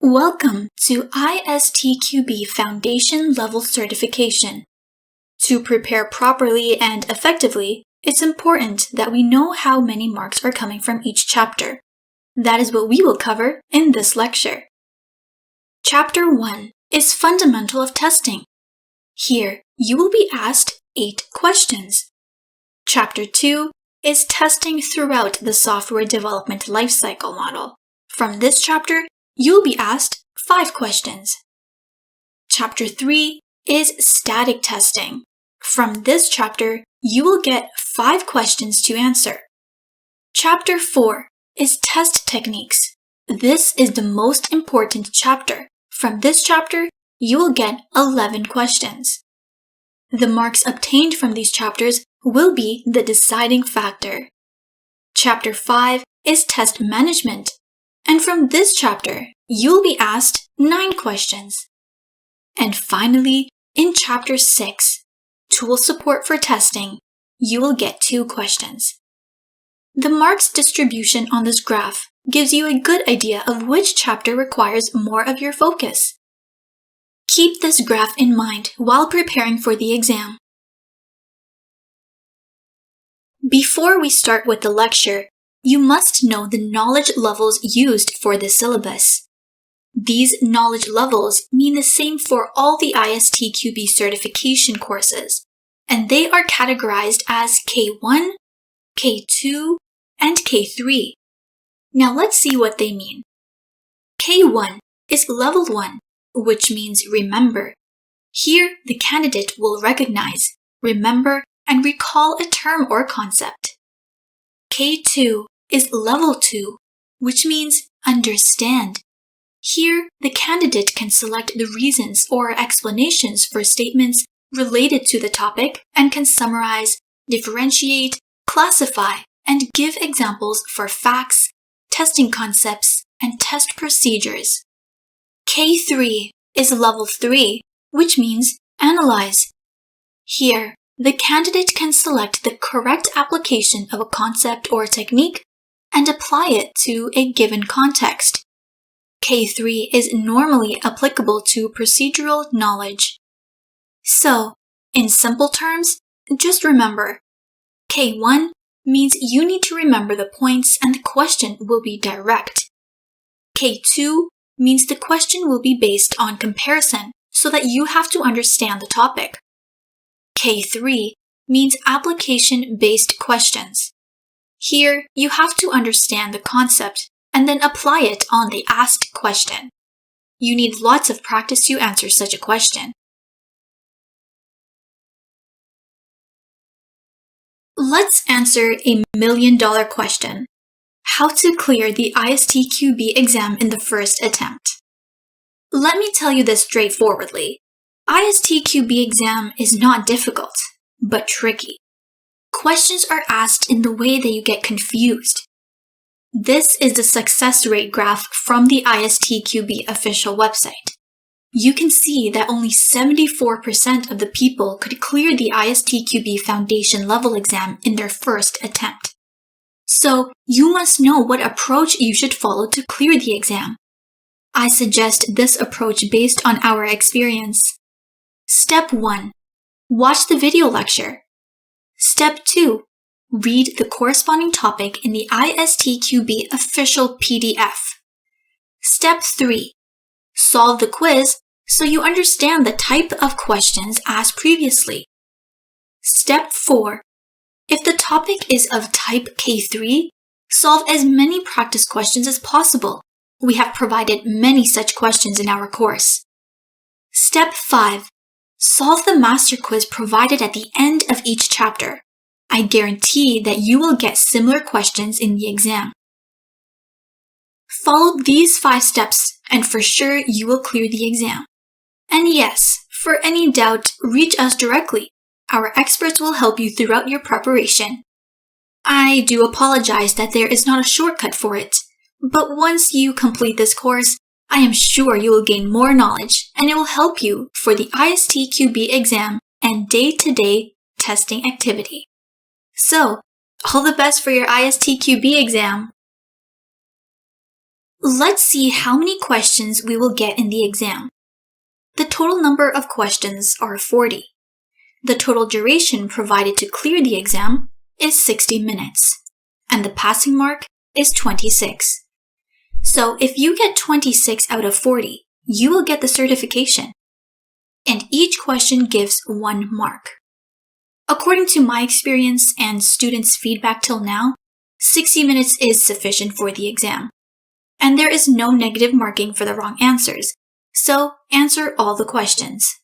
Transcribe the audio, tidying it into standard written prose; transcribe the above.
Welcome to ISTQB Foundation Level Certification. To prepare properly and effectively, it's important that we know how many marks are coming from each chapter. That is what we will cover in this lecture. Chapter 1 is Fundamental of Testing. Here, you will be asked 8 questions. Chapter 2 is Testing Throughout the Software Development Lifecycle Model. From this chapter, you'll be asked 5 questions. Chapter 3 is Static Testing. From this chapter, you will get 5 questions to answer. Chapter 4 is Test Techniques. This is the most important chapter. From this chapter, you will get 11 questions. The marks obtained from these chapters will be the deciding factor. Chapter 5 is Test Management. And from this chapter, you'll be asked 9 questions. And finally, in Chapter 6, Tool Support for Testing, you will get 2 questions. The marks distribution on this graph gives you a good idea of which chapter requires more of your focus. Keep this graph in mind while preparing for the exam. Before we start with the lecture, you must know the knowledge levels used for the syllabus. These knowledge levels mean the same for all the ISTQB certification courses, and they are categorized as K1, K2, and K3. Now let's see what they mean. K1 is level 1, which means remember. Here, the candidate will recognize, remember, and recall a term or concept. K2 is level 2, which means understand. Here, the candidate can select the reasons or explanations for statements related to the topic and can summarize, differentiate, classify, and give examples for facts, testing concepts, and test procedures. K3 is level 3, which means analyze. Here, the candidate can select the correct application of a concept or technique and apply it to a given context. K3 is normally applicable to procedural knowledge. So, in simple terms, just remember, K1 means you need to remember the points and the question will be direct. K2 means the question will be based on comparison so that you have to understand the topic. K3 means application-based questions. Here, you have to understand the concept and then apply it on the asked question. You need lots of practice to answer such a question. Let's answer a $1 million question. How to clear the ISTQB exam in the first attempt? Let me tell you this straightforwardly. ISTQB exam is not difficult, but tricky. Questions are asked in the way that you get confused. This is the success rate graph from the ISTQB official website. You can see that only 74% of the people could clear the ISTQB foundation level exam in their first attempt. So, you must know what approach you should follow to clear the exam. I suggest this approach based on our experience. Step 1. Watch the video lecture. Step 2. Read the corresponding topic in the ISTQB official PDF. Step 3. Solve the quiz so you understand the type of questions asked previously. Step 4. If the topic is of type K3, solve as many practice questions as possible. We have provided many such questions in our course. Step 5. Solve the master quiz provided at the end of each chapter. I guarantee that you will get similar questions in the exam. Follow these 5 steps and for sure you will clear the exam. And yes, for any doubt, reach us directly. Our experts will help you throughout your preparation. I do apologize that there is not a shortcut for it, but once you complete this course, I am sure you will gain more knowledge and it will help you for the ISTQB exam and day-to-day testing activity. So, all the best for your ISTQB exam! Let's see how many questions we will get in the exam. The total number of questions are 40. The total duration provided to clear the exam is 60 minutes, and the passing mark is 26. So if you get 26 out of 40, you will get the certification. And each question gives 1 mark. According to my experience and students' feedback till now, 60 minutes is sufficient for the exam. And there is no negative marking for the wrong answers, so answer all the questions.